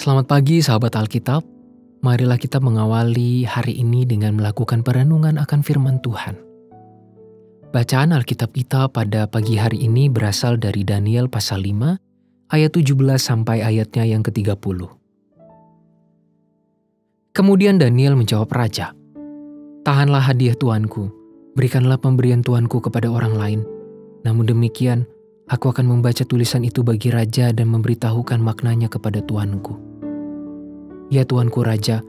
Selamat pagi sahabat Alkitab, marilah kita mengawali hari ini dengan melakukan perenungan akan firman Tuhan. Bacaan Alkitab kita pada pagi hari ini berasal dari Daniel pasal 5, ayat 17 sampai ayatnya yang ke-30. Kemudian Daniel menjawab raja, "Tahanlah hadiah tuanku, berikanlah pemberian tuanku kepada orang lain. Namun demikian, aku akan membaca tulisan itu bagi raja dan memberitahukan maknanya kepada tuanku. Ya tuanku raja,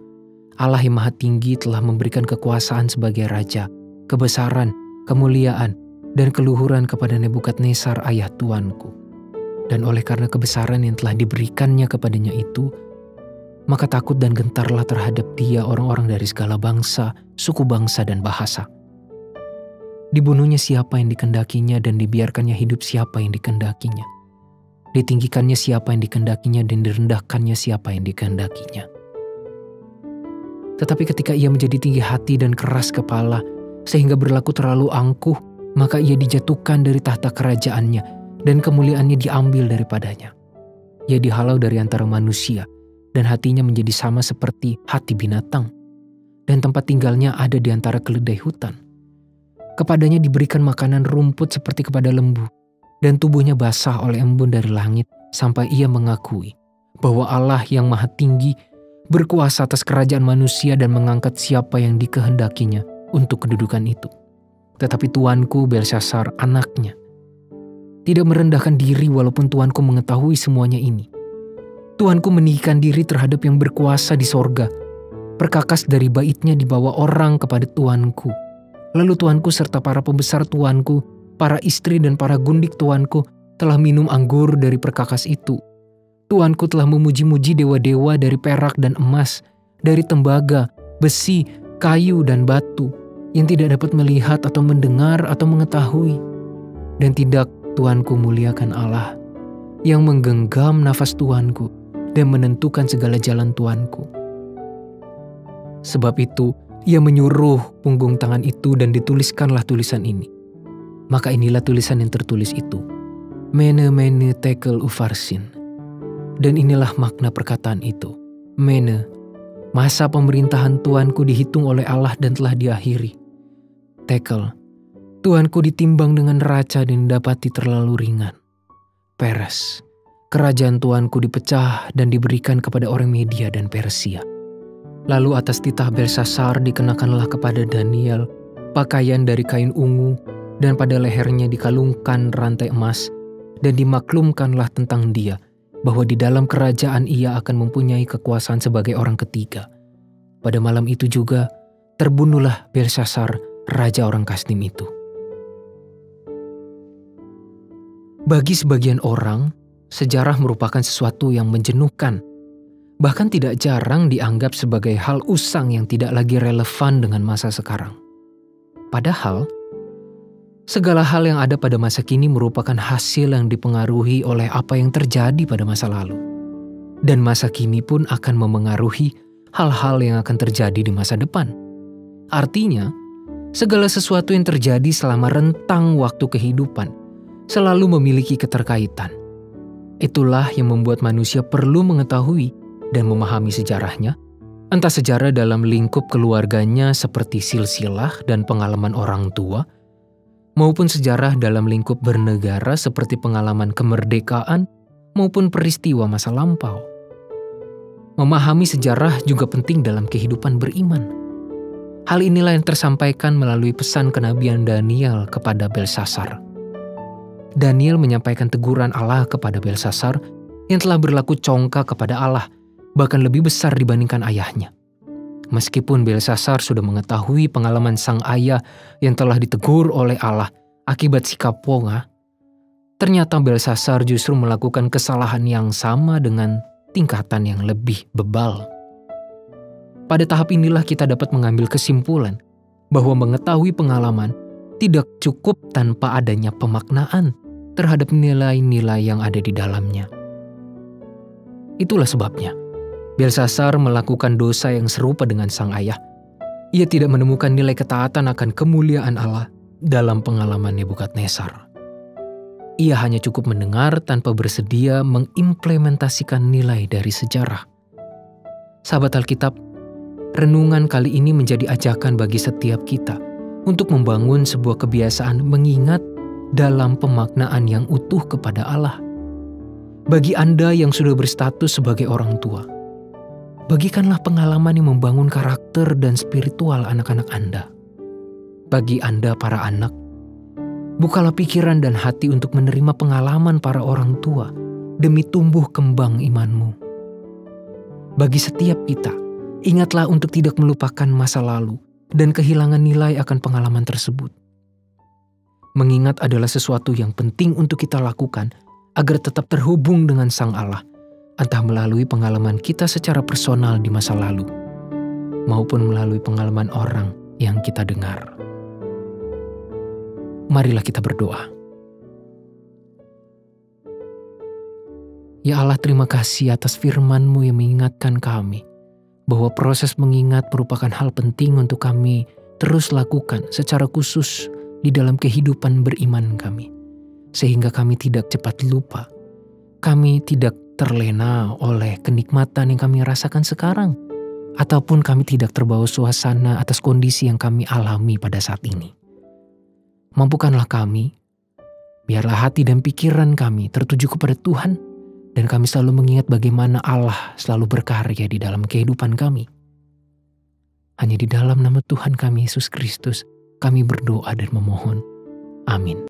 Allah yang maha tinggi telah memberikan kekuasaan sebagai raja, kebesaran, kemuliaan, dan keluhuran kepada Nebukadnezar ayah tuanku. Dan oleh karena kebesaran yang telah diberikannya kepadanya itu, maka takut dan gentarlah terhadap dia orang-orang dari segala bangsa, suku bangsa, dan bahasa. Dibunuhnya siapa yang dikehendakinya dan dibiarkannya hidup siapa yang dikehendakinya. Ditinggikannya siapa yang dikehendakinya dan direndahkannya siapa yang dikehendakinya. Tetapi ketika ia menjadi tinggi hati dan keras kepala, sehingga berlaku terlalu angkuh, maka ia dijatuhkan dari tahta kerajaannya dan kemuliaannya diambil daripadanya. Ia dihalau dari antara manusia dan hatinya menjadi sama seperti hati binatang, dan tempat tinggalnya ada di antara keledai hutan. Kepadanya diberikan makanan rumput seperti kepada lembu, dan tubuhnya basah oleh embun dari langit, sampai ia mengakui bahwa Allah yang maha tinggi berkuasa atas kerajaan manusia dan mengangkat siapa yang dikehendakinya untuk kedudukan itu. Tetapi tuanku Belshazzar, anaknya, tidak merendahkan diri walaupun tuanku mengetahui semuanya ini. Tuanku meninggikan diri terhadap yang berkuasa di sorga. Perkakas dari baitnya dibawa orang kepada tuanku. Lalu tuanku serta para pembesar tuanku, para istri dan para gundik tuanku telah minum anggur dari perkakas itu. Tuanku telah memuji-muji dewa-dewa dari perak dan emas, dari tembaga, besi, kayu, dan batu, yang tidak dapat melihat atau mendengar atau mengetahui. Dan tidak tuanku muliakan Allah, yang menggenggam nafas tuanku dan menentukan segala jalan tuanku. Sebab itu, ia menyuruh punggung tangan itu dan dituliskanlah tulisan ini. Maka inilah tulisan yang tertulis itu. Mene mene tekel ufarsin. Dan inilah makna perkataan itu. Mene, masa pemerintahan tuanku dihitung oleh Allah dan telah diakhiri. Tekel, tuanku ditimbang dengan neraca dan didapati terlalu ringan. Peres, kerajaan tuanku dipecah dan diberikan kepada orang Media dan Persia. Lalu atas titah Belshazzar dikenakanlah kepada Daniel pakaian dari kain ungu, dan pada lehernya dikalungkan rantai emas, dan dimaklumkanlah tentang dia, bahwa di dalam kerajaan ia akan mempunyai kekuasaan sebagai orang ketiga. Pada malam itu juga, terbunuhlah Belshazzar, raja orang Kasdim itu. Bagi sebagian orang, sejarah merupakan sesuatu yang menjenuhkan, bahkan tidak jarang dianggap sebagai hal usang yang tidak lagi relevan dengan masa sekarang. Padahal, segala hal yang ada pada masa kini merupakan hasil yang dipengaruhi oleh apa yang terjadi pada masa lalu. Dan masa kini pun akan memengaruhi hal-hal yang akan terjadi di masa depan. Artinya, segala sesuatu yang terjadi selama rentang waktu kehidupan selalu memiliki keterkaitan. Itulah yang membuat manusia perlu mengetahui dan memahami sejarahnya, entah sejarah dalam lingkup keluarganya seperti silsilah dan pengalaman orang tua, maupun sejarah dalam lingkup bernegara seperti pengalaman kemerdekaan maupun peristiwa masa lampau. Memahami sejarah juga penting dalam kehidupan beriman. Hal inilah yang tersampaikan melalui pesan kenabian Daniel kepada Belshazzar. Daniel menyampaikan teguran Allah kepada Belshazzar yang telah berlaku congkak kepada Allah, bahkan lebih besar dibandingkan ayahnya. Meskipun Belshazzar sudah mengetahui pengalaman sang ayah yang telah ditegur oleh Allah akibat sikap wongah, ternyata Belshazzar justru melakukan kesalahan yang sama dengan tingkatan yang lebih bebal. Pada tahap inilah kita dapat mengambil kesimpulan bahwa mengetahui pengalaman tidak cukup tanpa adanya pemaknaan terhadap nilai-nilai yang ada di dalamnya. Itulah sebabnya Belshazzar melakukan dosa yang serupa dengan sang ayah. Ia tidak menemukan nilai ketaatan akan kemuliaan Allah dalam pengalaman Nebukadnezar. Ia hanya cukup mendengar tanpa bersedia mengimplementasikan nilai dari sejarah. Sahabat Alkitab, renungan kali ini menjadi ajakan bagi setiap kita untuk membangun sebuah kebiasaan mengingat dalam pemaknaan yang utuh kepada Allah. Bagi Anda yang sudah berstatus sebagai orang tua, bagikanlah pengalaman yang membangun karakter dan spiritual anak-anak Anda. Bagi Anda para anak, bukalah pikiran dan hati untuk menerima pengalaman para orang tua demi tumbuh kembang imanmu. Bagi setiap kita, ingatlah untuk tidak melupakan masa lalu dan kehilangan nilai akan pengalaman tersebut. Mengingat adalah sesuatu yang penting untuk kita lakukan agar tetap terhubung dengan Sang Allah, entah melalui pengalaman kita secara personal di masa lalu, maupun melalui pengalaman orang yang kita dengar. Marilah kita berdoa. Ya Allah, terima kasih atas firman-Mu yang mengingatkan kami bahwa proses mengingat merupakan hal penting untuk kami terus lakukan secara khusus di dalam kehidupan beriman kami. Sehingga kami tidak cepat lupa. Kami tidak terlena oleh kenikmatan yang kami rasakan sekarang. Ataupun kami tidak terbawa suasana atas kondisi yang kami alami pada saat ini. Mampukanlah kami, biarlah hati dan pikiran kami tertuju kepada Tuhan, dan kami selalu mengingat bagaimana Allah selalu berkarya di dalam kehidupan kami. Hanya di dalam nama Tuhan kami Yesus Kristus, kami berdoa dan memohon. Amin.